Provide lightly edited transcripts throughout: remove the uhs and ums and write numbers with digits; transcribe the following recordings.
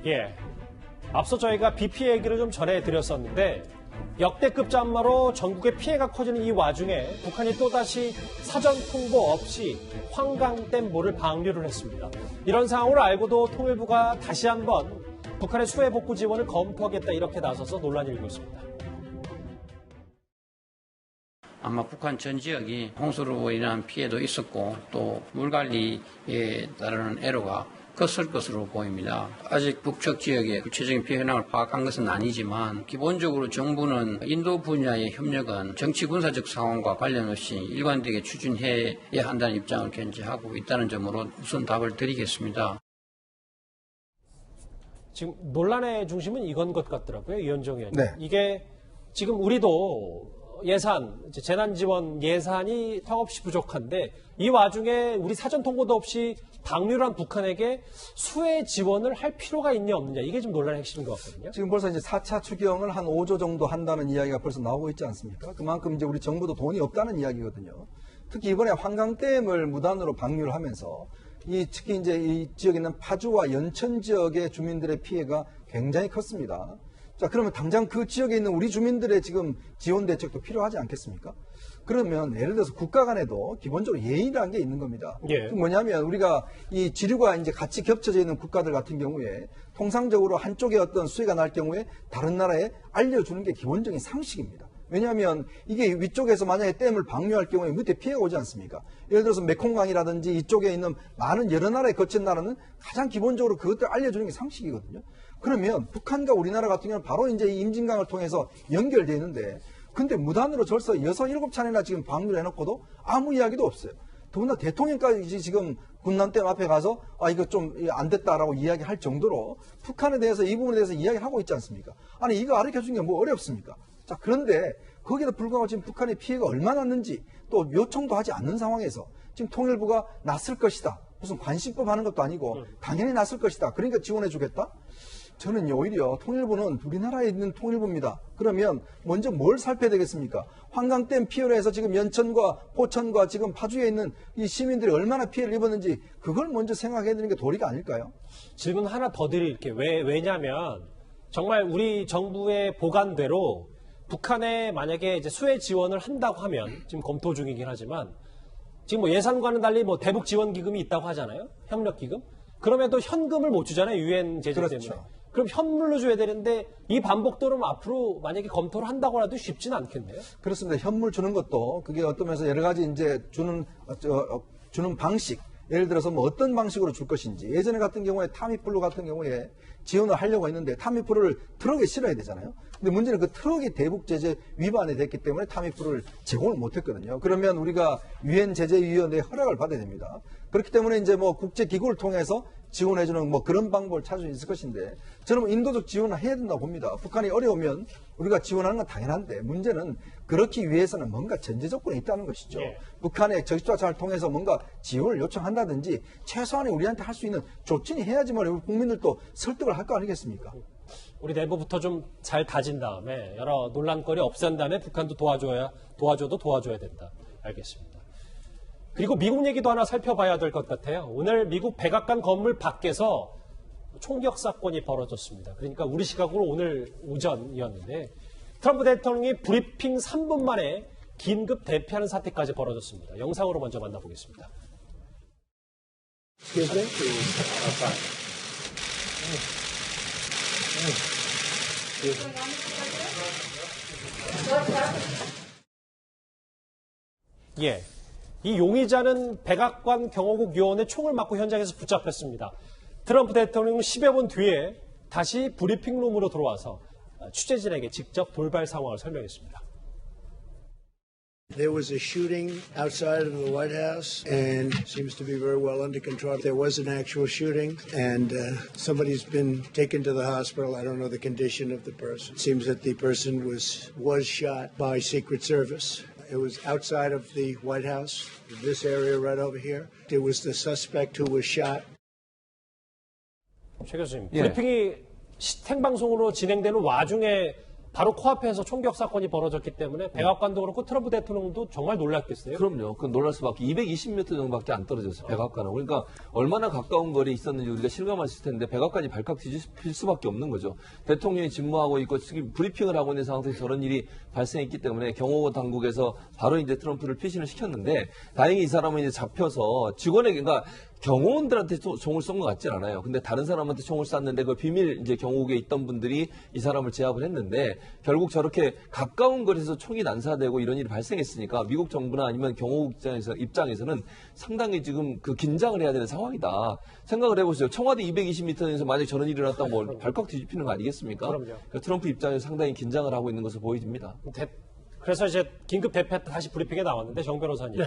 예. 앞서 저희가 비 피해 얘기를 좀 전해드렸었는데 역대급 장마로 전국에 피해가 커지는 이 와중에 북한이 또다시 사전 통보 없이 황강댐 모를 방류를 했습니다. 이런 상황을 알고도 통일부가 다시 한번 북한의 수해 복구 지원을 검토하겠다 이렇게 나서서 논란이 일고 있습니다. 아마 북한 전 지역이 홍수로 인한 피해도 있었고 또 물관리에 따르는 애로가 컸을 것으로 보입니다. 아직 북측 지역의 구체적인 피해 현황을 파악한 것은 아니지만 기본적으로 정부는 인도 분야의 협력은 정치 군사적 상황과 관련 없이 일관되게 추진해야 한다는 입장을 견지하고 있다는 점으로 우선 답을 드리겠습니다. 지금 논란의 중심은 이건 것 같더라고요. 이현정 의원님. 네. 이게 지금 우리도 예산, 재난지원 예산이 턱없이 부족한데 이 와중에 우리 사전 통보도 없이 방류를 한 북한에게 수해 지원을 할 필요가 있냐 없느냐 이게 좀 논란의 핵심인 것 같거든요. 지금 벌써 이제 4차 추경을 한 5조 정도 한다는 이야기가 벌써 나오고 있지 않습니까? 그만큼 이제 우리 정부도 돈이 없다는 이야기거든요. 특히 이번에 황강댐을 무단으로 방류를 하면서 특히 이제 이 지역에 있는 파주와 연천 지역의 주민들의 피해가 굉장히 컸습니다. 자, 그러면 당장 그 지역에 있는 우리 주민들의 지금 지원 대책도 필요하지 않겠습니까? 그러면 예를 들어서 국가 간에도 기본적으로 예의라는 게 있는 겁니다. 예. 뭐냐면 우리가 이 지류가 이제 같이 겹쳐져 있는 국가들 같은 경우에 통상적으로 한쪽에 어떤 수해가 날 경우에 다른 나라에 알려주는 게 기본적인 상식입니다. 왜냐하면 이게 위쪽에서 만약에 댐을 방류할 경우에 밑에 피해가 오지 않습니까? 예를 들어서 메콩강이라든지 이쪽에 있는 많은 여러 나라에 거친 나라는 가장 기본적으로 그것들 알려주는 게 상식이거든요. 그러면 북한과 우리나라 같은 경우는 바로 이제 이 임진강을 통해서 연결되어 있는데 근데 무단으로 벌써 6, 7차례나 지금 방류를 해놓고도 아무 이야기도 없어요. 더구나 대통령까지 지금 군남댐 앞에 가서 이거 좀 안 됐다라고 이야기할 정도로 북한에 대해서 이 부분에 대해서 이야기를 하고 있지 않습니까? 아니 이거 가르쳐주는 게 뭐 어렵습니까? 자, 그런데 거기에도 불구하고 지금 북한의 피해가 얼마나 났는지 또 요청도 하지 않는 상황에서 지금 통일부가 났을 것이다. 무슨 관심법 하는 것도 아니고 당연히 났을 것이다. 그러니까 지원해 주겠다? 저는 오히려 통일부는 우리나라에 있는 통일부입니다. 그러면 먼저 뭘 살펴야 되겠습니까? 황강댐 피해로 해서 지금 연천과 포천과 지금 파주에 있는 이 시민들이 얼마나 피해를 입었는지 그걸 먼저 생각해야 되는 게 도리가 아닐까요? 질문 하나 더 드릴게요. 왜냐하면 정말 우리 정부의 보관대로 북한에 만약에 이제 수해 지원을 한다고 하면 지금 검토 중이긴 하지만 지금 뭐 예산과는 달리 뭐 대북 지원 기금이 있다고 하잖아요. 협력 기금. 그러면 또 현금을 못 주잖아요. 유엔 제재 그렇죠. 때문에. 그럼 현물로 줘야 되는데 이 반복도는 앞으로 만약에 검토를 한다고 해도 쉽지는 않겠네요. 그렇습니다. 현물 주는 것도 그게 어떤 면에서 여러 가지 이제 주는 방식. 예를 들어서 뭐 어떤 방식으로 줄 것인지. 예전에 같은 경우에 타미플루 같은 경우에 지원을 하려고 했는데 타미플루를 트럭에 실어야 되잖아요. 근데 문제는 그 트럭이 대북 제재 위반이 됐기 때문에 타미플루를 제공을 못 했거든요. 그러면 우리가 유엔 제재위원회의 허락을 받아야 됩니다. 그렇기 때문에 이제 뭐 국제기구를 통해서 지원해주는 뭐 그런 방법을 찾을 수 있을 것인데 저는 뭐 인도적 지원을 해야 된다고 봅니다. 북한이 어려우면 우리가 지원하는 건 당연한데 문제는 그렇기 위해서는 뭔가 전제 조건이 있다는 것이죠. 예. 북한의 적십자차를 통해서 뭔가 지원을 요청한다든지 최소한의 우리한테 할 수 있는 조치는 해야지만 우리 국민들도 설득을 할 거 아니겠습니까? 우리 내부부터 좀 잘 다진 다음에 여러 논란거리 없앤 다음에 북한도 도와줘야 된다. 알겠습니다. 그리고 미국 얘기도 하나 살펴봐야 될 것 같아요. 오늘 미국 백악관 건물 밖에서 총격 사건이 벌어졌습니다. 그러니까 우리 시각으로 오늘 오전이었는데 트럼프 대통령이 브리핑 3분 만에 긴급 대피하는 사태까지 벌어졌습니다. 영상으로 먼저 만나보겠습니다. 예. 이 용의자는 백악관 경호국 요원의 총을 맞고 현장에서 붙잡혔습니다. 트럼프 대통령은 10여 분 뒤에 다시 브리핑룸으로 들어와서 취재진에게 직접 돌발 상황을 설명했습니다. There was a shooting outside of the White House and seems to be very well under control. There was an actual shooting and somebody's been taken to the hospital. I don't know the condition of the person. It seems that the person was shot by Secret Service. It was outside of the White House, this area right over here. There was the suspect who was shot. 최 교수님, 예. 브리핑이 생방송으로 진행되는 와중에 바로 코앞에서 총격 사건이 벌어졌기 때문에 백악관도 그렇고 트럼프 대통령도 정말 놀랐겠어요. 그럼요. 그 놀랄 수밖에 220m 정도밖에 안 떨어졌어요. 백악관은. 그러니까 얼마나 가까운 거리에 있었는지 우리가 실감할 수 있을 텐데 백악관이 발칵 뒤집힐 수밖에 없는 거죠. 대통령이 직무하고 있고 지금 브리핑을 하고 있는 상황에서 저런 일이 발생했기 때문에 경호 당국에서 바로 이제 트럼프를 피신을 시켰는데 다행히 이 사람은 이제 잡혀서 직원에게 그러니까 경호원들한테 총을 쏜 것 같진 않아요. 근데 다른 사람한테 총을 쐈는데 그 비밀 이제 경호국에 있던 분들이 이 사람을 제압을 했는데 결국 저렇게 가까운 거리에서 총이 난사되고 이런 일이 발생했으니까 미국 정부나 아니면 경호국 입장에서는 상당히 지금 그 긴장을 해야 되는 상황이다. 생각을 해보세요. 청와대 220m에서 만약 저런 일이 일어났다면 뭐 발칵 뒤집히는 거 아니겠습니까? 그럼요. 그러니까 트럼프 입장에서 상당히 긴장을 하고 있는 것으로 보여집니다. 그래서 이제 긴급 대표 다시 브리핑에 나왔는데 정 변호사님.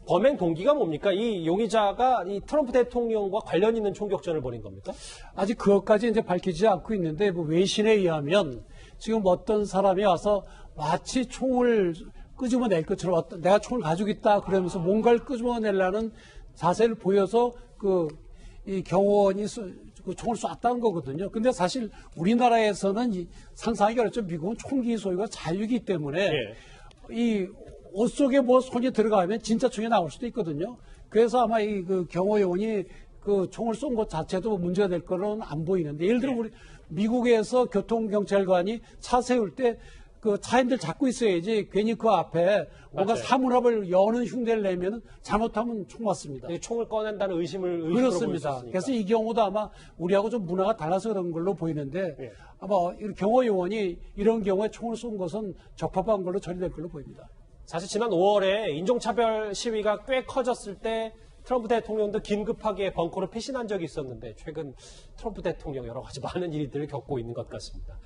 범행 동기가 뭡니까? 이 용의자가 이 트럼프 대통령과 관련 있는 총격전을 벌인 겁니까? 아직 그것까지 이제 밝히지 않고 있는데 뭐 외신에 의하면 지금 어떤 사람이 와서 마치 총을 끄집어낼 것처럼 내가 총을 가지고 있다 그러면서 뭔가를 끄집어내려는 자세를 보여서 이 경호원이 그 총을 쐈다는 거거든요. 근데 사실 우리나라에서는 상상하기 어렵죠. 미국은 총기 소유가 자유이기 때문에 이 옷 속에 뭐 손이 들어가면 진짜 총이 나올 수도 있거든요. 그래서 아마 그 경호요원이 그 총을 쏜 것 자체도 문제가 될 거는 안 보이는데 예를 들어 우리 미국에서 교통경찰관이 차 세울 때 그 차인들 잡고 있어야지 괜히 그 앞에 뭔가 맞아요. 사문화를 여는 흉내를 내면 잘못하면 총 맞습니다. 이 총을 꺼낸다는 의심으로 그렇습니다. 그래서 이 경우도 아마 우리하고 좀 문화가 달라서 그런 걸로 보이는데 아마 경호요원이 이런 경우에 총을 쏜 것은 적합한 걸로 처리될 걸로 보입니다. 사실 지난 5월에 인종차별 시위가 꽤 커졌을 때 트럼프 대통령도 긴급하게 벙커로 피신한 적이 있었는데 최근 트럼프 대통령 여러 가지 많은 일들을 겪고 있는 것 같습니다.